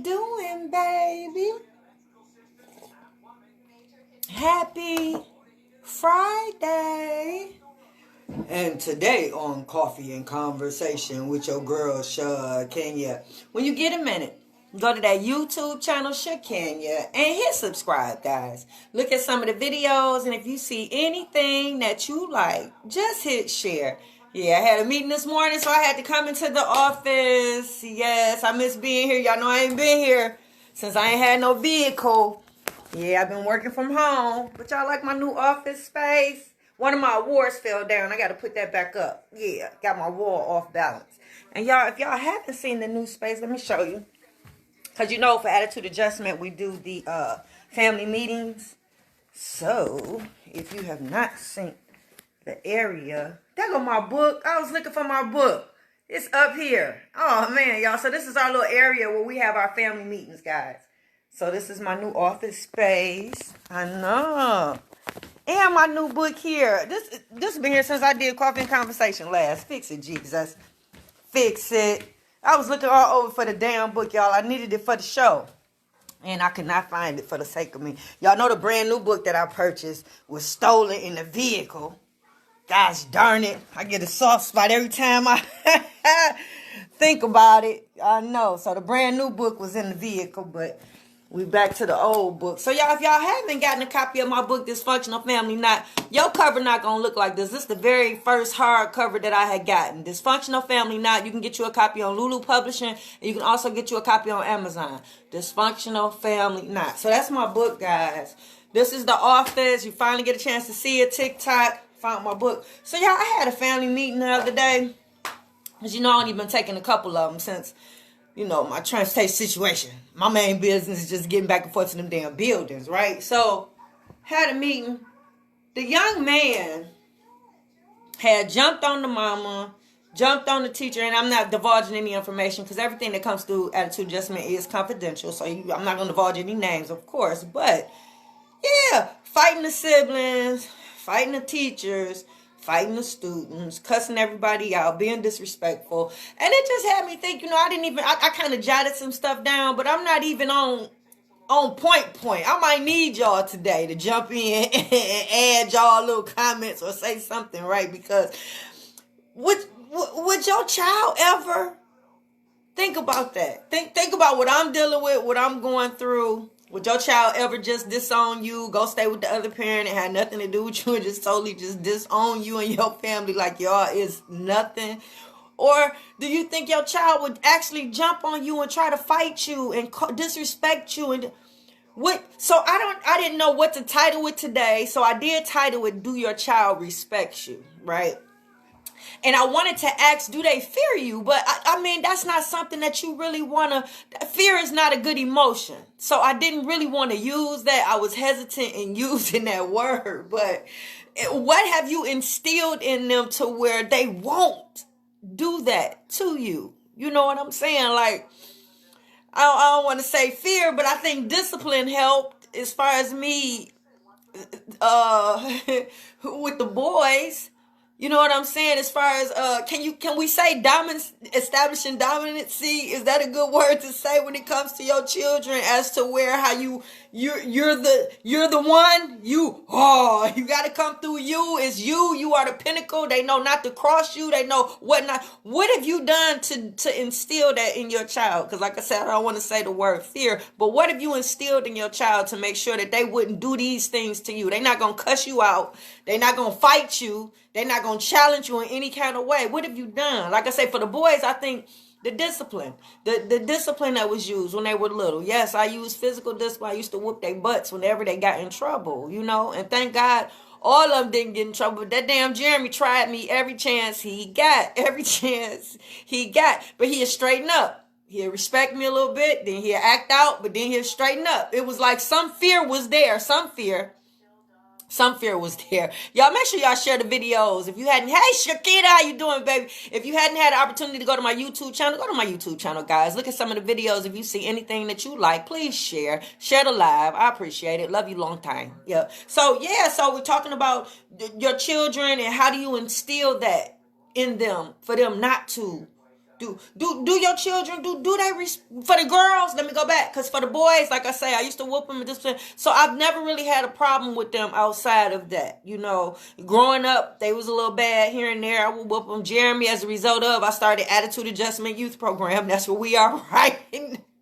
doing, baby? Happy Friday. And today on Coffee and Conversation with your girl, Shakenya. When you get a minute, go to that YouTube channel, Shakenya, and hit subscribe, guys. Look at some of the videos, and if you see anything that you like, just hit share. Yeah, I had a meeting this morning, so I had to come into the office. Yes, I miss being here. Y'all know I ain't been here since I ain't had no vehicle. Yeah, I've been working from home. But y'all like my new office space? One of my awards fell down. I got to put that back up. Yeah, got my wall off balance. And y'all, if y'all haven't seen the new space, let me show you. Because you know, for Attitude Adjustment, we do the family meetings. So, if you have not seen the area, there go my book. I was looking for my book. It's up here. Oh, man, y'all. So, this is our little area where we have our family meetings, guys. So, this is my new office space. I know. And my new book here. This has been here since I did Coffee and Conversation last. Fix it, Jesus. Fix it. I was looking all over for the damn book, y'all. I needed it for the show. And I could not find it for the sake of me. Y'all know the brand new book that I purchased was stolen in the vehicle. Gosh darn it. I get a soft spot every time I think about it. I know. So the brand new book was in the vehicle, but we back to the old book. So y'all, if y'all haven't gotten a copy of my book, Dysfunctional Family Knot, your cover not going to look like this. This is the very first hardcover that I had gotten. Dysfunctional Family Knot. You can get you a copy on Lulu Publishing. And you can also get you a copy on Amazon. Dysfunctional Family Knot. So that's my book, guys. This is the office. You finally get a chance to see it. TikTok. Found my book. So y'all, I had a family meeting the other day. As you know, I've only been taking a couple of them since, you know, my transportation situation. My main business is just getting back and forth to them damn buildings, right? So, had a meeting. The young man had jumped on the mama, jumped on the teacher, and I'm not divulging any information because everything that comes through Attitude Adjustment is confidential. So, I'm not going to divulge any names, of course. But, yeah, fighting the siblings, fighting the teachers, fighting the students, cussing everybody out, being disrespectful. And it just had me think, you know, I kind of jotted some stuff down, but I'm not even on point. I might need y'all today to jump in and add y'all little comments or say something, right? Because would your child ever think about that? Think about what I'm dealing with, what I'm going through. Would your child ever just disown you, go stay with the other parent and have nothing to do with you and just totally just disown you and your family like y'all is nothing? Or do you think your child would actually jump on you and try to fight you and disrespect you? And what? So I didn't know what to title it today. So I did title it, Do Your Child Respect You, right? And I wanted to ask, do they fear you? But I mean, that's not something that you really want to. Fear is not a good emotion. So I didn't really want to use that. I was hesitant in using that word. But what have you instilled in them to where they won't do that to you? You know what I'm saying? Like, I don't want to say fear, but I think discipline helped as far as me with the boys. You know what I'm saying? As far as can we say establishing dominancy? Is that a good word to say when it comes to your children? As to where how you're the one, you gotta come through you. It's you are the pinnacle. They know not to cross you. They know what not. What have you done to instill that in your child? Because like I said, I don't want to say the word fear, but what have you instilled in your child to make sure that they wouldn't do these things to you? They're not gonna cuss you out. They're not gonna fight you. They're not going to challenge you in any kind of way. What have you done? Like I say, for the boys, I think the discipline, the discipline that was used when they were little. Yes, I used physical discipline. I used to whoop their butts whenever they got in trouble, you know. And thank God all of them didn't get in trouble. But that damn Jeremy tried me every chance he got. But he'll straighten up. He'll respect me a little bit. Then he'll act out. But then he'll straighten up. It was like some fear was there. Some fear was there. Y'all make sure y'all share the videos. If you hadn't, hey Shakita, how you doing, baby? If you hadn't had the opportunity to go to my YouTube channel, go to my YouTube channel, guys. Look at some of the videos. If you see anything that you like, please share. Share the live. I appreciate it. Love you long time. Yeah. So we're talking about your children and how do you instill that in them for them not to Do your children do they for the girls? Let me go back, because for the boys, like I say, I used to whoop them and this, so I've never really had a problem with them outside of that. Growing up, they was a little bad here and there. I would whoop them. Jeremy, as a result of, I started Attitude Adjustment Youth Program. That's where we are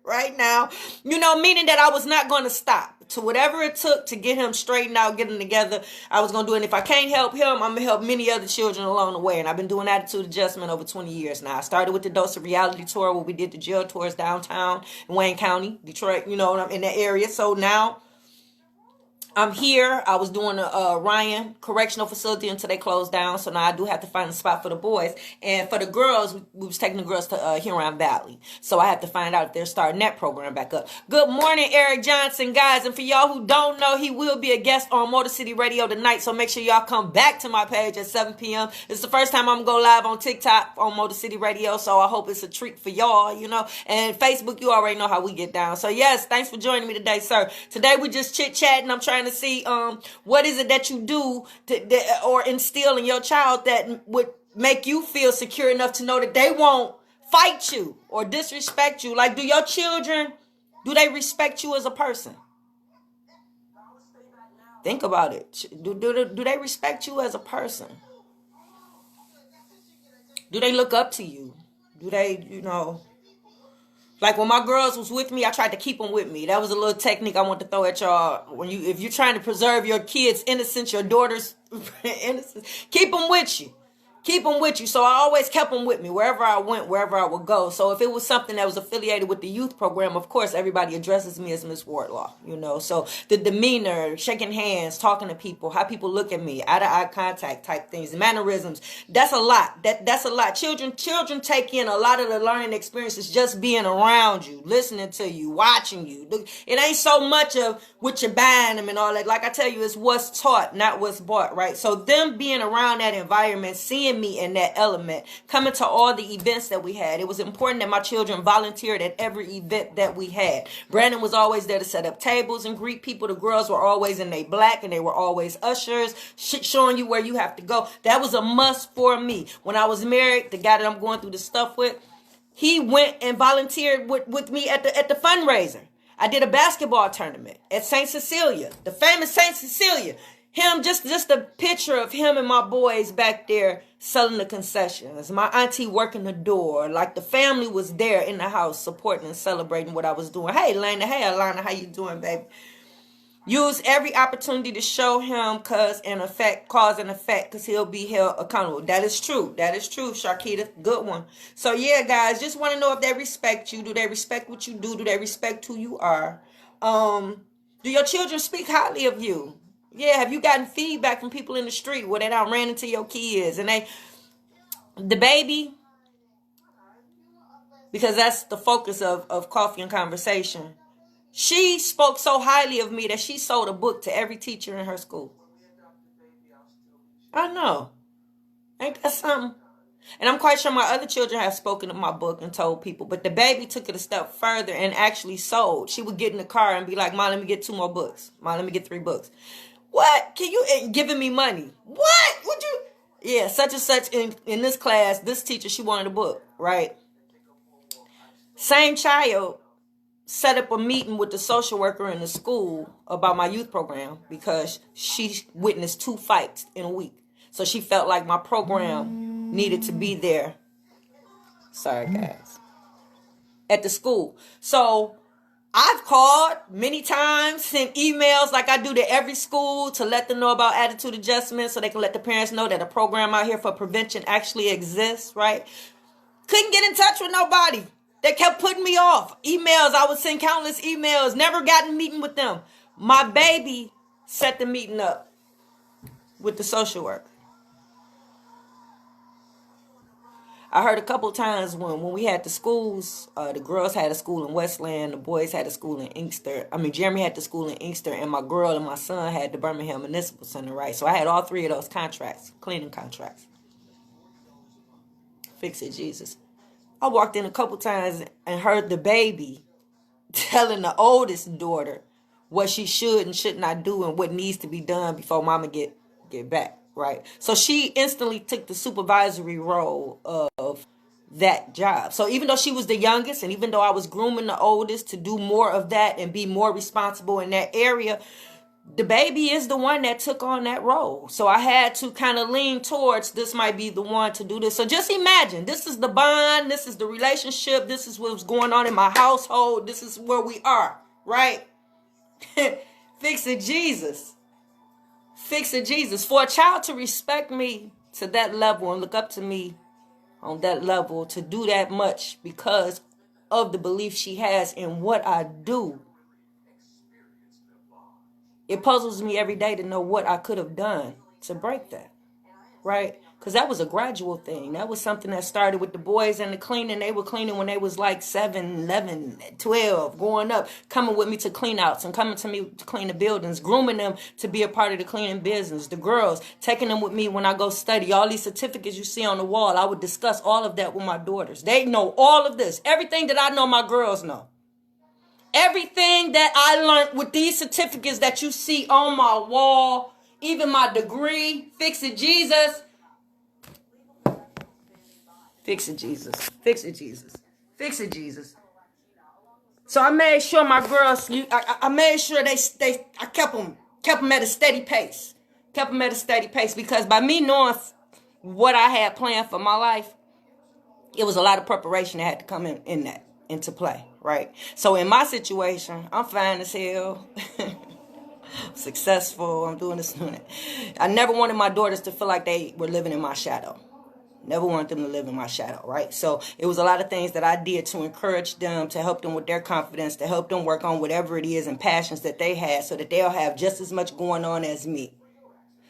right now. Meaning that I was not going to stop to whatever it took to get him straightened out, get him together. I was going to do it. And if I can't help him, I'm going to help many other children along the way. And I've been doing attitude adjustment over 20 years now. I started with the Dose of Reality tour, where we did the jail tours downtown in Wayne County, Detroit, in that area. So now I'm here. I was doing a Ryan Correctional Facility until they closed down. So now I do have to find a spot for the boys. And for the girls, we was taking the girls to Huron Valley. So I have to find out if they're starting that program back up. Good morning, Eric Johnson, guys. And for y'all who don't know, he will be a guest on Motor City Radio tonight. So make sure y'all come back to my page at 7 p.m. It's the first time I'm going to go live on TikTok on Motor City Radio. So I hope it's a treat for y'all, And Facebook, you already know how we get down. So yes, thanks for joining me today, sir. Today we just chit-chatting. I'm trying to see what is it that you do or instill in your child that would make you feel secure enough to know that they won't fight you or disrespect you. Like, do your children, do they respect you as a person? Think about it. Do they respect you as a person? Do they look up to you? Do they, like when my girls was with me, I tried to keep them with me. That was a little technique I want to throw at y'all. If you're trying to preserve your kids' innocence, your daughter's innocence, keep them with you. Keep them with you. So I always kept them with me wherever I went, wherever I would go. So if it was something that was affiliated with the youth program, of course, everybody addresses me as Miss Wardlaw, So the demeanor, shaking hands, talking to people, how people look at me, eye-to-eye contact type things, mannerisms, that's a lot. That's a lot. Children take in a lot of the learning experiences just being around you, listening to you, watching you. It ain't so much of what you're buying them and all that. Like I tell you, it's what's taught, not what's bought, right? So them being around that environment, seeing me in that element, coming to all the events that we had. It was important that my children volunteered at every event that we had. Brandon was always there to set up tables and greet people. The girls were always in their black and they were always ushers, showing you where you have to go. That was a must for me. When I was married, the guy that I'm going through the stuff with, he went and volunteered with me at the fundraiser. I did a basketball tournament at St. Cecilia, the famous St. Cecilia. Him, just a picture of him and my boys back there selling the concessions. My auntie working the door. Like the family was there in the house supporting and celebrating what I was doing. Hey, Lena. Hey, Alana. How you doing, baby? Use every opportunity to show him cause and effect, because he'll be held accountable. That is true. That is true, Sharkita. Good one. So, yeah, guys, just want to know if they respect you. Do they respect what you do? Do they respect who you are? Do your children speak highly of you? Yeah, have you gotten feedback from people in the street where they done ran into your kids and the baby, because that's the focus of Coffee and Conversation. She spoke so highly of me that she sold a book to every teacher in her school. I know. Ain't that something? And I'm quite sure my other children have spoken of my book and told people. But the baby took it a step further and actually sold. She would get in the car and be like, Mom, let me get 2 more books. Mom, let me get 3 books. What? Can you giving me money? What? Would you? Yeah, such and such in this class, this teacher, she wanted a book, right? Same child set up a meeting with the social worker in the school about my youth program because she witnessed 2 fights in a week. So she felt like my program needed to be there. Sorry, guys. At the school. So I've called many times, sent emails like I do to every school to let them know about attitude adjustment so they can let the parents know that a program out here for prevention actually exists, right? Couldn't get in touch with nobody. They kept putting me off. Emails, I would send countless emails, never got a meeting with them. My baby set the meeting up with the social worker. I heard a couple times when we had the schools, the girls had a school in Westland, the boys had a school in Inkster. Jeremy had the school in Inkster, and my girl and my son had the Birmingham Municipal Center, right? So I had all 3 of those contracts, cleaning contracts. Fix it, Jesus. I walked in a couple times and heard the baby telling the oldest daughter what she should and should not do and what needs to be done before mama get back. Right. So she instantly took the supervisory role of that job. So even though she was the youngest, and even though I was grooming the oldest to do more of that and be more responsible in that area, the baby is the one that took on that role. So I had to kind of lean towards, this might be the one to do this. So just imagine, this is the bond, this is the relationship, this is what's going on in my household, this is where we are, right? Fix it, Jesus. Fix it, Jesus. For a child to respect me to that level and look up to me on that level, to do that much because of the belief she has in what I do, it puzzles me every day to know what I could have done to break that, right? Because that was a gradual thing. That was something that started with the boys and the cleaning. They were cleaning when they was like 7, 11, 12, growing up, coming with me to clean outs and coming to me to clean the buildings, grooming them to be a part of the cleaning business. The girls, taking them with me when I go study. All these certificates you see on the wall, I would discuss all of that with my daughters. They know all of this. Everything that I know, my girls know. Everything that I learned with these certificates that you see on my wall, even my degree, Fix It Jesus. Fix it, Jesus. Fix it, Jesus. Fix it, Jesus. So I made sure my girls, I made sure I kept them at a steady pace. Kept them at a steady pace because by me knowing what I had planned for my life, it was a lot of preparation that had to come into play, right? So in my situation, I'm fine as hell. Successful. I'm doing this, doing that. I never wanted my daughters to feel like they were living in my shadow. Never wanted them to live in my shadow, right? So it was a lot of things that I did to encourage them, to help them with their confidence, to help them work on whatever it is and passions that they had so that they'll have just as much going on as me.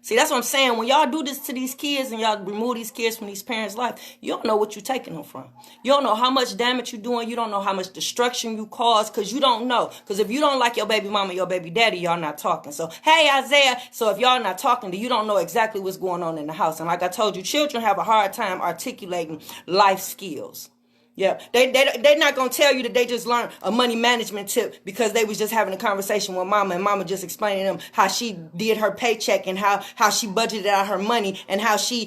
See, that's what I'm saying. When y'all do this to these kids and y'all remove these kids from these parents' life, you don't know what you're taking them from. You don't know how much damage you're doing. You don't know how much destruction you cause because you don't know. Because if you don't like your baby mama, your baby daddy, y'all not talking. So, hey, Isaiah. So if y'all not talking, then you don't know exactly what's going on in the house. And like I told you, children have a hard time articulating life skills. Yeah, they're not going to tell you that they just learned a money management tip because they was just having a conversation with mama and mama just explaining to them how she did her paycheck and how she budgeted out her money and how she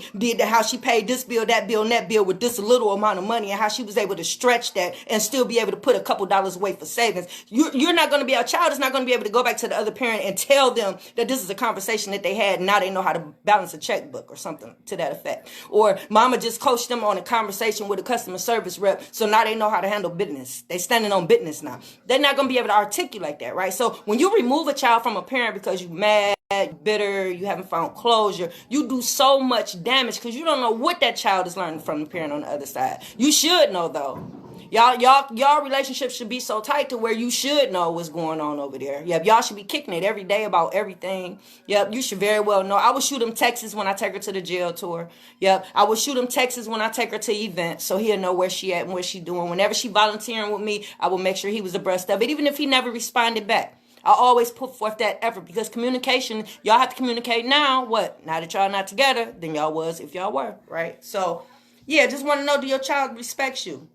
paid this bill, that bill, and that bill with this little amount of money and how she was able to stretch that and still be able to put a couple dollars away for savings. You're not going to be, a child is not going to be able to go back to the other parent and tell them that this is a conversation that they had and now they know how to balance a checkbook or something to that effect. Or mama just coached them on a conversation with a customer service rep. So now they know how to handle business. They standing on business now. They're not going to be able to articulate that, right? So when you remove a child from a parent because you're mad, bitter, you haven't found closure, you do so much damage because you don't know what that child is learning from the parent on the other side. You should know though. Y'all relationship should be so tight to where you should know what's going on over there. Yep, y'all should be kicking it every day about everything. Yep, you should very well know. I would shoot him texts when I take her to the jail tour. Yep, I would shoot him texts when I take her to events so he'll know where she at and what she doing. Whenever she volunteering with me, I will make sure he was abreast of it, even if he never responded back. I always put forth that effort because communication, y'all have to communicate now. What? Now that y'all not together than y'all was if y'all were, right? So, yeah, just want to know, do your child respect you?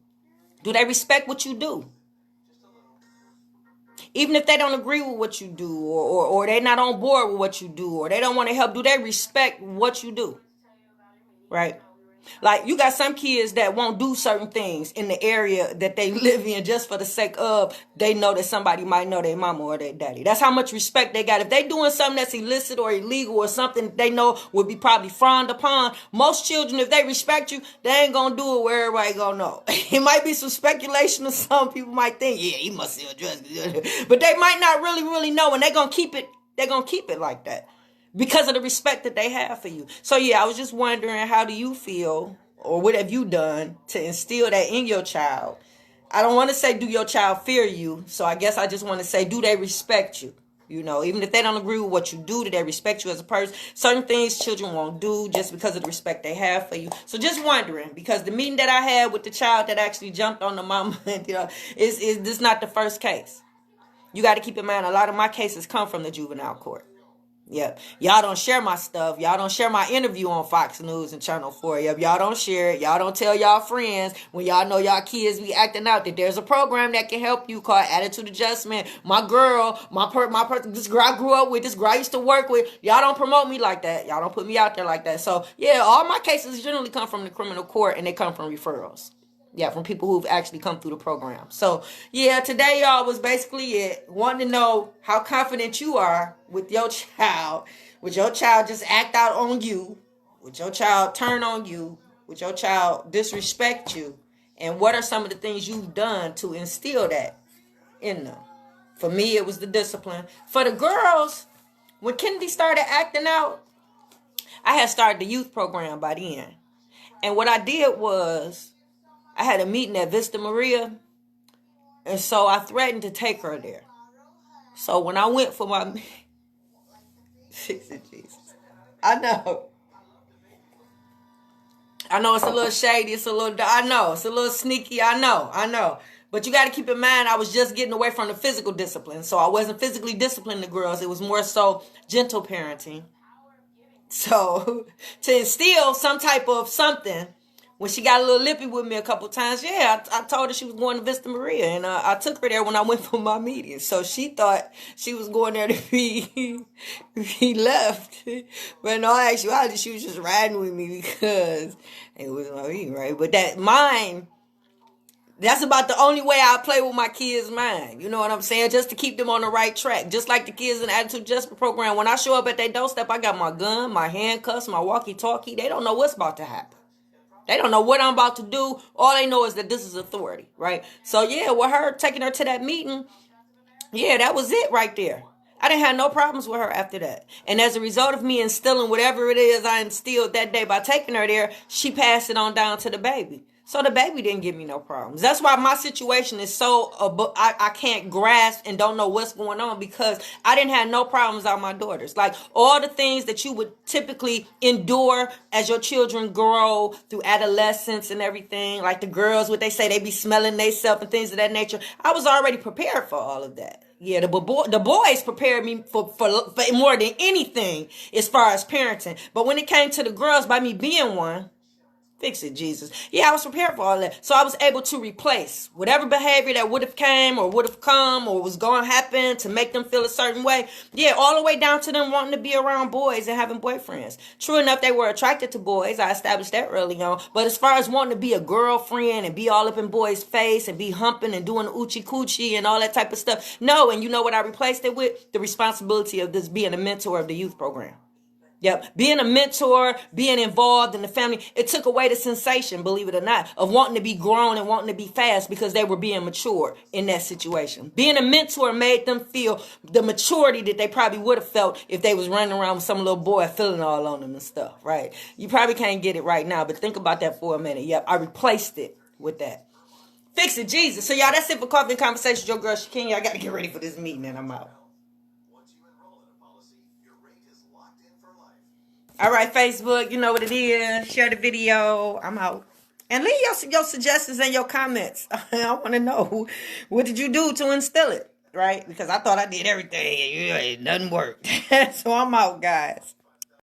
Do they respect what you do? Even if they don't agree with what you do or they're not on board with what you do or they don't want to help, do they respect what you do? Right? Like you got some kids that won't do certain things in the area that they live in just for the sake of they know that somebody might know their mama or their daddy. That's how much respect they got. If they doing something that's illicit or illegal or something they know would be probably frowned upon, most children, if they respect you, they ain't gonna do it where everybody gonna know. It might be some speculation or some people might think, yeah, he must sell drugs. But they might not really know, and they're gonna keep it like that. Because of the respect that they have for you. So yeah, I was just wondering, how do you feel or what have you done to instill that in your child? I don't want to say do your child fear you. So I guess I just want to say, do they respect you? You know, even if they don't agree with what you do they respect you as a person? Certain things children won't do just because of the respect they have for you. So just wondering, because the meeting that I had with the child that actually jumped on the mama, is this not the first case? You got to keep in mind, a lot of my cases come from the juvenile court. Yep. Y'all don't share my stuff. Y'all don't share my interview on Fox News and Channel 4. Yep. Y'all don't share it. Y'all don't tell y'all friends when y'all know y'all kids be acting out that there's a program that can help you called Attitude Adjustment. My girl, this girl I grew up with, this girl I used to work with, y'all don't promote me like that. Y'all don't put me out there like that. So, yeah, all my cases generally come from the criminal court and they come from referrals. Yeah, from people who've actually come through the program. So, yeah, today, y'all, was basically it. Wanting to know how confident you are with your child. Would your child just act out on you? Would your child turn on you? Would your child disrespect you? And what are some of the things you've done to instill that in them? For me, it was the discipline. For the girls, when Kennedy started acting out, I had started the youth program by then. And what I did was, I had a meeting at Vista Maria, and so I threatened to take her there. So when I went for my... Jesus. I know it's a little shady, I know, it's a little sneaky, I know. But you got to keep in mind, I was just getting away from the physical discipline. So I wasn't physically disciplining the girls. It was more so gentle parenting. So to instill some type of something, when she got a little lippy with me a couple times, I told her she was going to Vista Maria, and I took her there when I went for my meeting. So she thought she was going there to be left, but in all actuality, she was just riding with me because it was my meeting, right? But that mine. That's about the only way I play with my kids' mind. You know what I'm saying? Just to keep them on the right track. Just like the kids in the Attitude Adjustment Program. When I show up at their doorstep, I got my gun, my handcuffs, my walkie-talkie. They don't know what's about to happen. They don't know what I'm about to do. All they know is that this is authority, right? So, yeah, with her, taking her to that meeting, yeah, that was it right there. I didn't have no problems with her after that. And as a result of me instilling whatever it is I instilled that day by taking her there, she passed it on down to the baby. So the baby didn't give me no problems. That's why my situation is so, I can't grasp and don't know what's going on, because I didn't have no problems on my daughters. Like all the things that you would typically endure as your children grow through adolescence and everything. Like the girls, what they say, they be smelling themselves and things of that nature. I was already prepared for all of that. Yeah, the boys prepared me for more than anything as far as parenting. But when it came to the girls, by me being one, fix it, Jesus. Yeah, I was prepared for all that. So I was able to replace whatever behavior that would have came or would have come or was going to happen to make them feel a certain way. Yeah, all the way down to them wanting to be around boys and having boyfriends. True enough, they were attracted to boys. I established that early on. But as far as wanting to be a girlfriend and be all up in boys' face and be humping and doing oochie coochie and all that type of stuff, no. And you know what I replaced it with? The responsibility of this being a mentor of the youth program. Yep. Being a mentor, being involved in the family, it took away the sensation, believe it or not, of wanting to be grown and wanting to be fast because they were being mature in that situation. Being a mentor made them feel the maturity that they probably would have felt if they was running around with some little boy feeling all on them and stuff, right? You probably can't get it right now, but think about that for a minute. Yep, I replaced it with that. Fix it, Jesus. So, y'all, that's it for Coffee and Conversation with your girl, Shakenya. I got to get ready for this meeting and I'm out. All right, Facebook, you know what it is. Share the video. I'm out. And leave your suggestions and your comments. I want to know, what did you do to instill it, right? Because I thought I did everything and nothing worked. So I'm out, guys.